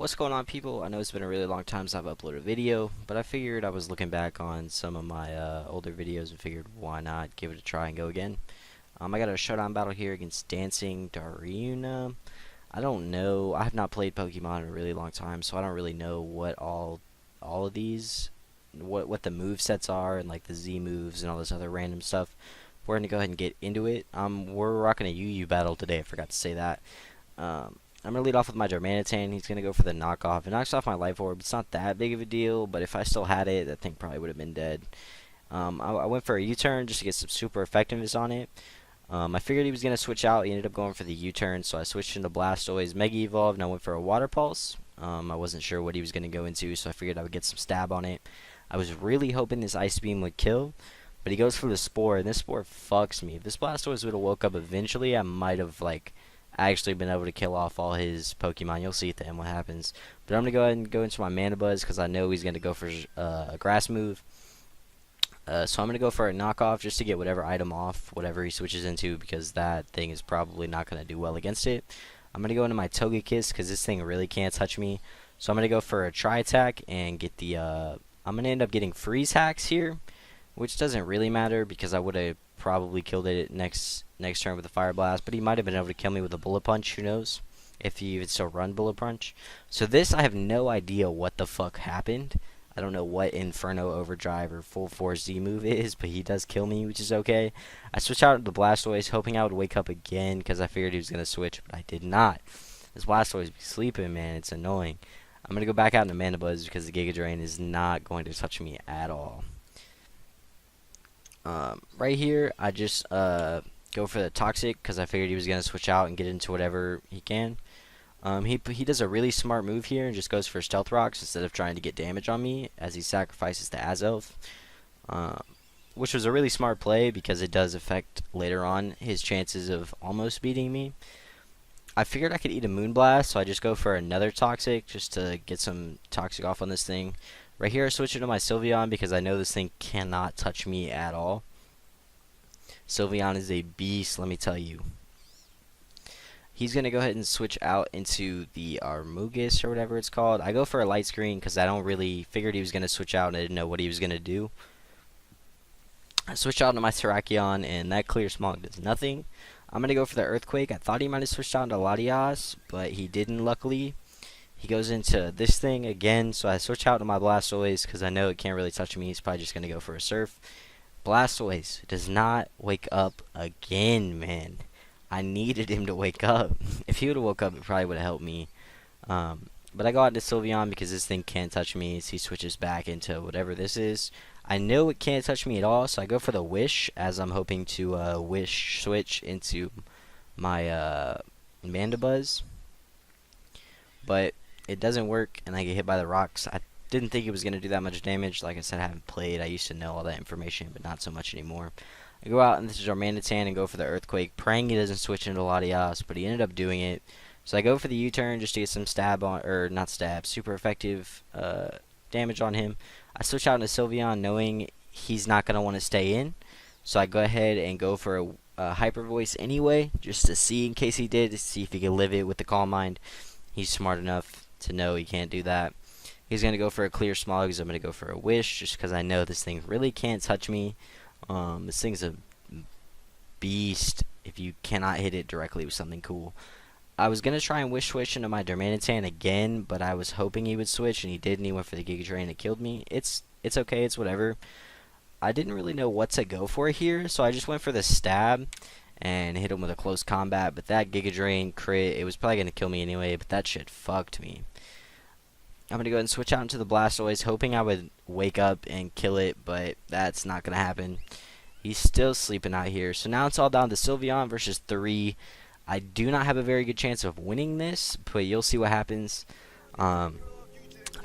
What's going on, people? I know it's been a really long time since I've uploaded a video, but I figured I was looking back on some of my older videos and figured why not give it a try and go again. I got a showdown battle here against Dancing Daruna. I don't know. I have not played Pokemon in a really long time, so I don't really know what all of these, what the move sets are and like the Z moves and all this other random stuff. We're gonna go ahead and get into it. We're rocking a UU battle today. I forgot to say that. I'm going to lead off with my Darmanitan. He's going to go for the knockoff. It knocks off my Life Orb. It's not that big of a deal, but if I still had it, that thing probably would have been dead. I went for a U-turn just to get some super effectiveness on it. I figured he was going to switch out. He ended up going for the U-turn, so I switched into Blastoise Mega Evolve, and I went for a Water Pulse. I wasn't sure what he was going to go into, so I figured I would get some stab on it. I was really hoping this Ice Beam would kill, but he goes for the Spore, and this Spore fucks me. If this Blastoise would have woke up eventually, I might have, actually been able to kill off all his Pokemon. You'll see at the end what happens. But I'm going to go ahead and go into my Mana Buzz because I know he's going to go for a Grass move. So I'm going to go for a knockoff just to get whatever item off, whatever he switches into, because that thing is probably not going to do well against it. I'm going to go into my Togekiss because this thing really can't touch me. So I'm going to go for a Tri-Attack and get the... I'm going to end up getting Freeze Hacks here, which doesn't really matter because I would have probably killed it next turn with a Fire Blast, but he might have been able to kill me with a Bullet Punch, who knows, if he even still run Bullet Punch. So this, I have no idea what the fuck happened. I don't know what Inferno Overdrive or Full Force Z move is, but he does kill me, which is okay. I switched out to Blastoise, hoping I would wake up again, because I figured he was going to switch, but I did not. This Blastoise be sleeping, man, it's annoying. I'm going to go back out into Mana Buzz, because the Giga Drain is not going to touch me at all. Right here, I just go for the Toxic because I figured he was going to switch out and get into whatever he can. He does a really smart move here and just goes for Stealth Rocks instead of trying to get damage on me as he sacrifices the Azelf, which was a really smart play because it does affect later on his chances of almost beating me. I figured I could eat a Moonblast, so I just go for another Toxic just to get some Toxic off on this thing. Right here, I switch it to my Sylveon because I know this thing cannot touch me at all. Sylveon is a beast, let me tell you. He's going to go ahead and switch out into the Armugus or whatever it's called. I go for a Light Screen because I don't really figured he was going to switch out and I didn't know what he was going to do. I switch out into my Terrakion and that Clear Smog does nothing. I'm going to go for the Earthquake. I thought he might have switched out into Latias, but he didn't, luckily. He goes into this thing again, so I switch out to my Blastoise because I know it can't really touch me. He's probably just going to go for a Surf. Blastoise does not wake up again, man. I needed him to wake up. If he would have woke up, it probably would have helped me. But I go out into Sylveon because this thing can't touch me as he switches back into whatever this is. I know it can't touch me at all, so I go for the Wish as I'm hoping to Wish switch into my Mandibuzz. But it doesn't work, and I get hit by the rocks. I didn't think it was going to do that much damage. Like I said, I haven't played. I used to know all that information, but not so much anymore. I go out into Darmanitan and go for the Earthquake, praying he doesn't switch into Latias, but he ended up doing it. So I go for the U-turn just to get some stab on, or not stab, super effective damage on him. I switch out into Sylveon knowing he's not going to want to stay in. So I go ahead and go for a Hyper Voice anyway, just to see in case he did, to see if he could live it with the Calm Mind. He's smart enough to know he can't do that. He's going to go for a Clear Smog because I'm going to go for a Wish just because I know this thing really can't touch me. This thing's a beast if you cannot hit it directly with something cool. I was going to try and Wish switch into my Darmanitan again, but I was hoping he would switch, and he did, and he went for the Giga Drain and it killed me. It's okay, it's whatever. I didn't really know what to go for here, so I just went for the Stab and hit him with a close combat, but that Giga Drain crit, it was probably going to kill me anyway, but that shit fucked me. I'm going to go ahead and switch out into the Blastoise, hoping I would wake up and kill it, but that's not going to happen. He's still sleeping out here. So now it's all down to Sylveon versus 3. I do not have a very good chance of winning this, but you'll see what happens. I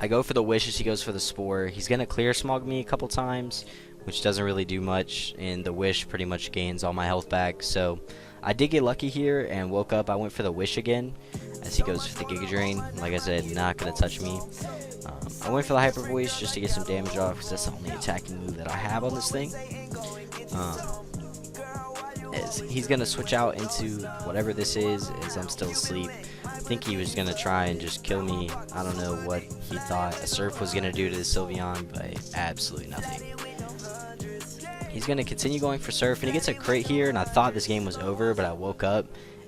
go for the Wishes, he goes for the Spore. He's going to Clear Smog me a couple times, which doesn't really do much, and the Wish pretty much gains all my health back. So I did get lucky here and woke up. I went for the Wish again as he goes for the Giga Drain. Like I said, not going to touch me. I went for the Hyper Voice just to get some damage off because that's the only attacking move that I have on this thing. He's going to switch out into whatever this is as I'm still asleep. think he was gonna try and just kill me. I don't know what he thought a surf was gonna do to the Sylveon, but absolutely nothing. He's gonna continue going for surf, and he gets a crit here, and I thought this game was over, but I woke up,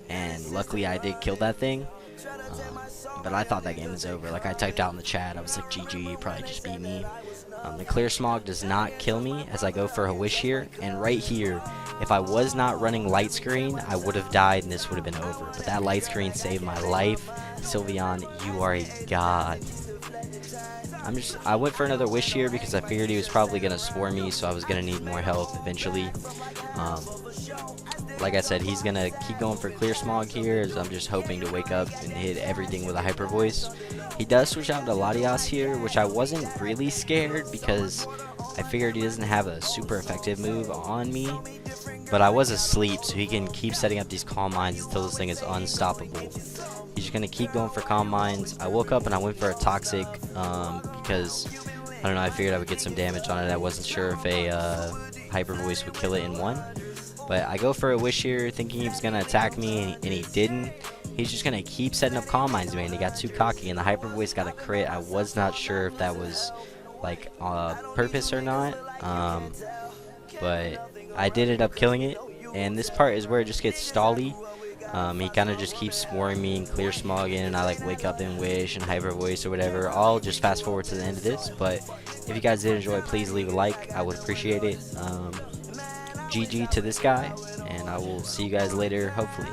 and luckily I did kill that thing. But I thought that game was over. Like, I typed out in the chat, I was like, GG, you probably just beat me. The clear smog does not kill me as I go for a wish here, and right here, if I was not running light screen, I would have died and this would have been over. But that light screen saved my life. Sylveon, you are a god. I went for another wish here because I figured he was probably gonna spore me, so I was gonna need more health eventually. Like I said, he's gonna keep going for clear smog here, as I'm just hoping to wake up and hit everything with a hyper voice. He does switch out to Latias here, which I wasn't really scared because I figured he doesn't have a super effective move on me, but I was asleep, so he can keep setting up these calm mines until this thing is unstoppable. He's just gonna keep going for calm mines. I woke up and I went for a toxic because I don't know, I figured I would get some damage on it. I wasn't sure if a hyper voice would kill it in one. But I go for a wish here thinking he was going to attack me, and he didn't. He's just going to keep setting up calm mines, man. He got too cocky, and the hyper voice got a crit. I was not sure if that was, like, purpose or not. But I did end up killing it. And this part is where it just gets stally. He kind of just keeps sporing me and clear smogging, and I, like, wake up and wish and hyper voice or whatever. I'll just fast forward to the end of this. But if you guys did enjoy, please leave a like. I would appreciate it. GG to this guy, and I will see you guys later, hopefully.